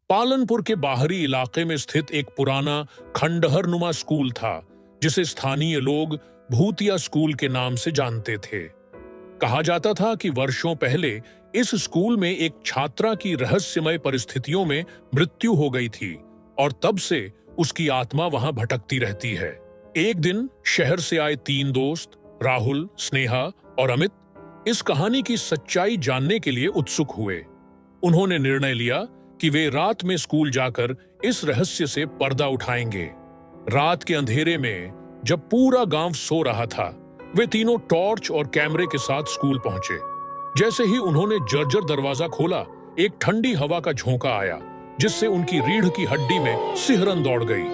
पालनपुर के बाहरी इलाके में स्थित एक पुराना खंडहर नुमा स्कूल था, जिसे स्थानीय लोग भूतिया स्कूल के नाम से जानते थे। कहा जाता था कि वर्षों पहले इस स्कूल में एक छात्रा की रहस्यमय परिस्थितियों में मृत्यु हो गई थी और तब से उसकी आत्मा वहां भटकती रहती है। एक दिन शहर से आए 3 दोस्त राहुल, स्नेहा और अमित इस कहानी की सच्चाई जानने के लिए उत्सुक हुए। उन्होंने निर्णय लिया कि वे रात में स्कूल जाकर इस रहस्य से पर्दा उठाएंगे। रात के अंधेरे में जब पूरा गांव सो रहा था, वे तीनों टॉर्च और कैमरे के साथ स्कूल पहुंचे। जैसे ही उन्होंने जर्जर दरवाजा खोला, एक ठंडी हवा का झोंका आया, जिससे उनकी रीढ़ की हड्डी में सिहरन दौड़ गई।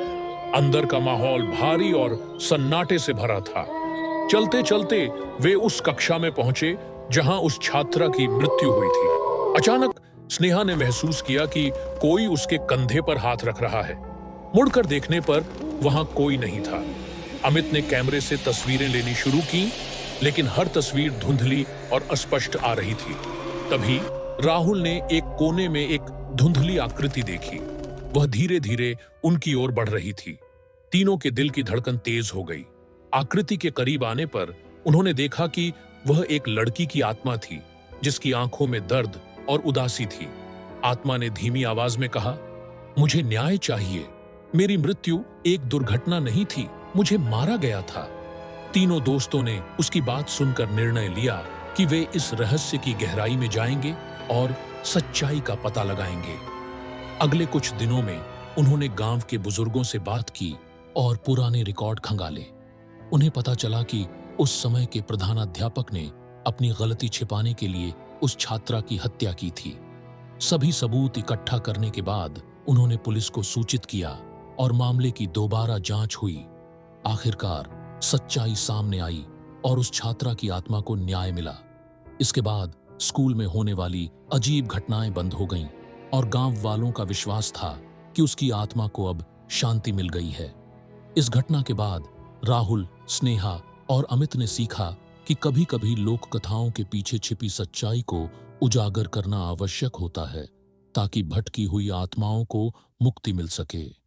अंदर का माहौल भारी और सन्नाटे से भरा था। चलते चलते वे उस कक्षा में पहुंचे जहां उस छात्रा की मृत्यु हुई थी। अचानक स्नेहा ने महसूस किया कि कोई उसके कंधे पर हाथ रख रहा है। मुड़कर देखने पर वहां कोई नहीं था। अमित ने कैमरे से तस्वीरें लेनी शुरू की, लेकिन हर तस्वीर धुंधली और अस्पष्ट आ रही थी। तभी राहुल ने एक कोने में एक धुंधली आकृति देखी। वह धीरे धीरे उनकी ओर बढ़ रही थी। तीनों के दिल की धड़कन तेज हो गई। आकृति के करीब आने पर उन्होंने देखा कि वह एक लड़की की आत्मा थी, जिसकी आंखों में दर्द और उदासी थी। आत्मा ने धीमी आवाज में कहा, मुझे न्याय चाहिए। मेरी मृत्यु एक दुर्घटना नहीं थी, मुझे मारा गया था। तीनों दोस्तों ने उसकी बात सुनकर निर्णय लिया कि वे इस रहस्य की गहराई में जाएंगे और सच्चाई का पता लगाएंगे। अगले कुछ दिनों में उन्होंने गांव के बुजुर्गों से बात की और पुराने रिकॉर्ड खंगाले। उन्हें पता चला कि उस समय के प्रधानाध्यापक ने अपनी गलती छिपाने के लिए उस छात्रा की हत्या की थी। सभी सबूत इकट्ठा करने के बाद उन्होंने पुलिस को सूचित किया और मामले की दोबारा जांच हुई। आखिरकार सच्चाई सामने आई और उस छात्रा की आत्मा को न्याय मिला। इसके बाद स्कूल में होने वाली अजीब घटनाएं बंद हो गईं और गांव वालों का विश्वास था कि उसकी आत्मा को अब शांति मिल गई है। इस घटना के बाद राहुल, स्नेहा और अमित ने सीखा कि कभी-कभी लोक कथाओं के पीछे छिपी सच्चाई को उजागर करना आवश्यक होता है, ताकि भटकी हुई आत्माओं को मुक्ति मिल सके।